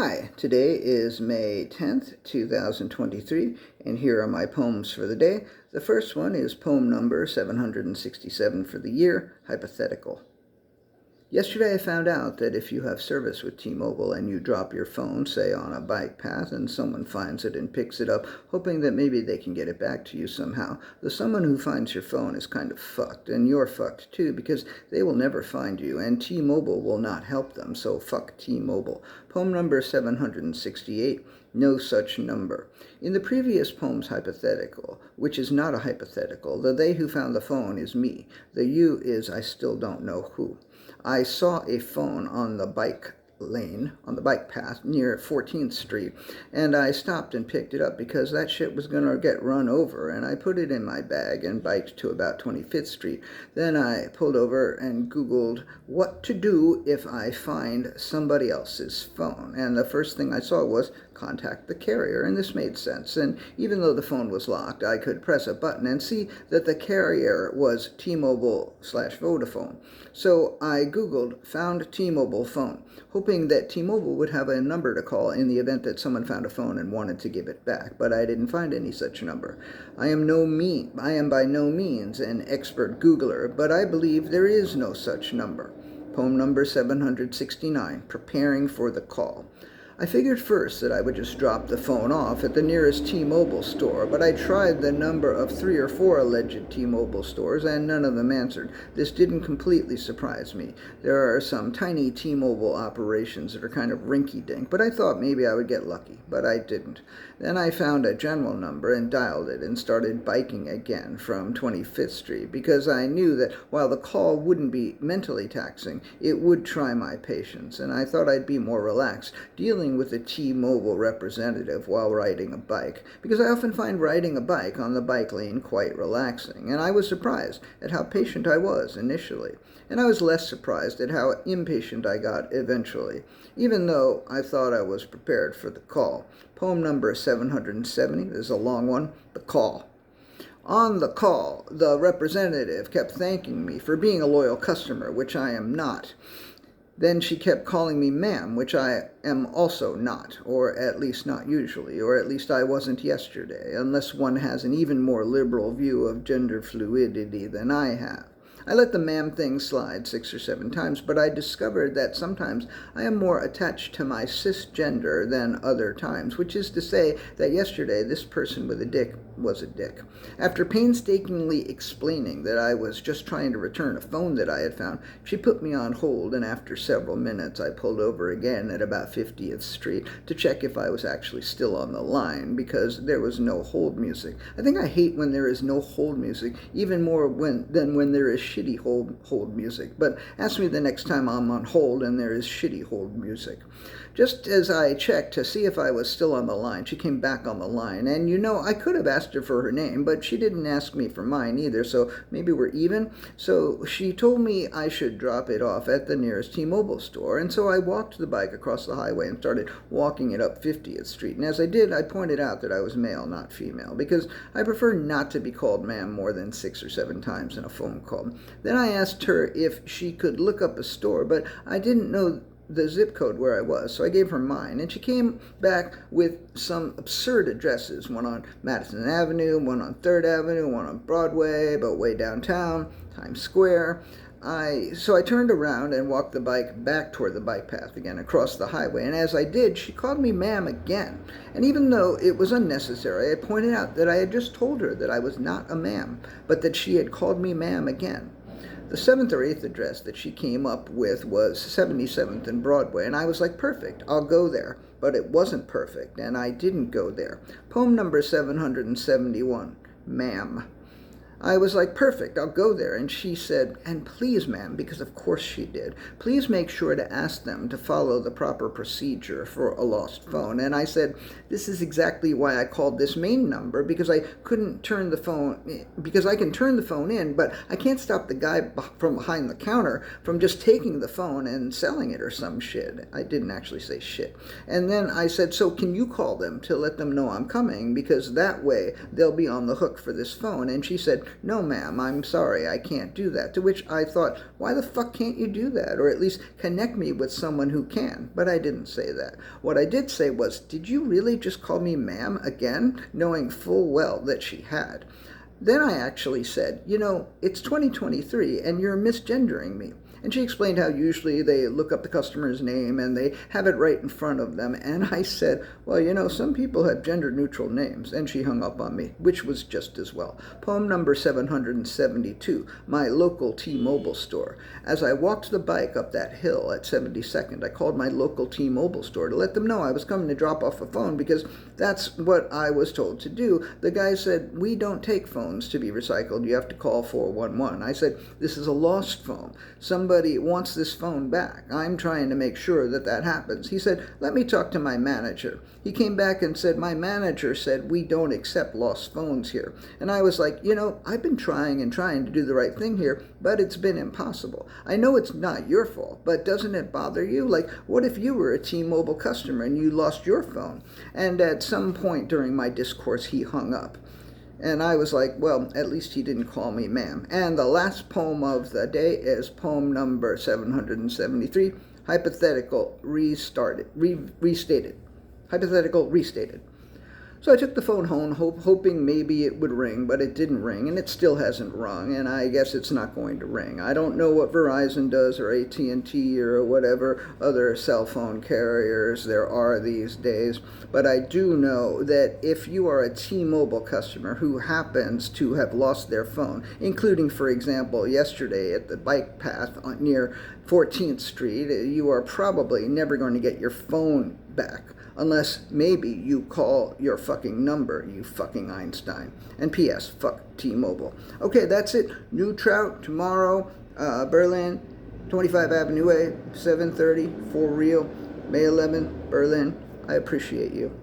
Hi, today is May 10th, 2023, and here are my poems for the day. The first one is poem number 767 for the year, Hypothetical. Yesterday I found out that if you have service with T-Mobile and you drop your phone, say on a bike path, and someone finds it and picks it up, hoping that maybe they can get it back to you somehow, the someone who finds your phone is kind of fucked, and you're fucked too, because they will never find you, and T-Mobile will not help them, so fuck T-Mobile. Poem number 768, No Such Number. In the previous poem's hypothetical, which is not a hypothetical, the they who found the phone is me. The you is I still don't know who. I saw a phone on the bike path near 14th Street, and I stopped and picked it up because that shit was going to get run over, and I put it in my bag and biked to about 25th Street. Then I pulled over and Googled what to do if I find somebody else's phone, and the first thing I saw was contact the carrier, and this made sense. And even though the phone was locked, I could press a button and see that the carrier was T-Mobile/Vodafone. So I Googled, found T-Mobile phone, hoping that T-Mobile would have a number to call in the event that someone found a phone and wanted to give it back, but I didn't find any such number. I am by no means an expert Googler, but I believe there is no such number. Poem number 769, Preparing for the Call. I figured first that I would just drop the phone off at the nearest T-Mobile store, but I tried the number of 3 or 4 alleged T-Mobile stores, and none of them answered. This didn't completely surprise me. There are some tiny T-Mobile operations that are kind of rinky-dink, but I thought maybe I would get lucky, but I didn't. Then I found a general number and dialed it and started biking again from 25th Street, because I knew that while the call wouldn't be mentally taxing, it would try my patience, and I thought I'd be more relaxed dealing with a T-Mobile representative while riding a bike, because I often find riding a bike on the bike lane quite relaxing, and I was surprised at how patient I was initially, and I was less surprised at how impatient I got eventually, even though I thought I was prepared for the call. Poem number 770, this is a long one, The Call. On the call, the representative kept thanking me for being a loyal customer, which I am not. Then she kept calling me ma'am, which I am also not, or at least not usually, or at least I wasn't yesterday, unless one has an even more liberal view of gender fluidity than I have. I let the ma'am thing slide 6 or 7 times, but I discovered that sometimes I am more attached to my cisgender than other times, which is to say that yesterday this person with a dick was a dick. After painstakingly explaining that I was just trying to return a phone that I had found, she put me on hold, and after several minutes I pulled over again at about 50th Street to check if I was actually still on the line, because there was no hold music. I think I hate when there is no hold music, even more than when there is shitty hold music, but ask me the next time I'm on hold and there is shitty hold music. Just as I checked to see if I was still on the line, she came back on the line, and I could have asked her for her name, but she didn't ask me for mine either, so maybe we're even. So she told me I should drop it off at the nearest T-Mobile store, and so I walked the bike across the highway and started walking it up 50th Street, and as I did, I pointed out that I was male, not female, because I prefer not to be called ma'am more than 6 or 7 times in a phone call. Then I asked her if she could look up a store, but I didn't know the zip code where I was, so I gave her mine, and she came back with some absurd addresses, one on Madison Avenue, one on 3rd Avenue, one on Broadway, but way downtown, Times Square. So I turned around and walked the bike back toward the bike path again across the highway, and as I did, she called me ma'am again. And even though it was unnecessary, I pointed out that I had just told her that I was not a ma'am, but that she had called me ma'am again. The 7th or 8th address that she came up with was 77th and Broadway, and I was like, perfect, I'll go there. But it wasn't perfect, and I didn't go there. Poem number 771, Ma'am. I was like, perfect, I'll go there. And she said, and please, ma'am, because of course she did, please make sure to ask them to follow the proper procedure for a lost phone. And I said, this is exactly why I called this main number, because I can turn the phone in, but I can't stop the guy from behind the counter from just taking the phone and selling it or some shit. I didn't actually say shit. And then I said, so can you call them to let them know I'm coming, because that way they'll be on the hook for this phone. And she said, no ma'am, I'm sorry, I can't do that. To which I thought, why the fuck can't you do that? Or at least connect me with someone who can. But I didn't say that. What I did say was, did you really just call me ma'am again? Knowing full well that she had. Then I actually said, it's 2023 and you're misgendering me. And she explained how usually they look up the customer's name and they have it right in front of them. And I said, well, some people have gender neutral names. And she hung up on me, which was just as well. Poem number 772, my local T-Mobile store. As I walked the bike up that hill at 72nd, I called my local T-Mobile store to let them know I was coming to drop off a phone because that's what I was told to do. The guy said, we don't take phones to be recycled. You have to call 411. I said, this is a lost phone. Somebody wants this phone back. I'm trying to make sure that that happens. He said, let me talk to my manager. He came back and said, my manager said we don't accept lost phones here. And I was like, I've been trying to do the right thing here, but it's been impossible. I know it's not your fault, but doesn't it bother you? Like, what if you were a T-Mobile customer and you lost your phone? And at some point during my discourse, he hung up. And I was like, well, at least he didn't call me ma'am. And the last poem of the day is poem number 773, Hypothetical Restated. Hypothetical Restated. So I took the phone home, hoping maybe it would ring, but it didn't ring, and it still hasn't rung, and I guess it's not going to ring. I don't know what Verizon does, or AT&T, or whatever other cell phone carriers there are these days, but I do know that if you are a T-Mobile customer who happens to have lost their phone, including, for example, yesterday at the bike path near 14th Street, you are probably never going to get your phone back. Unless maybe you call your fucking number, you fucking Einstein. And P.S., fuck T-Mobile. Okay, that's it. New Trout tomorrow, Berlin, 25 Avenue A, 7:30, for real. May 11th, Berlin. I appreciate you.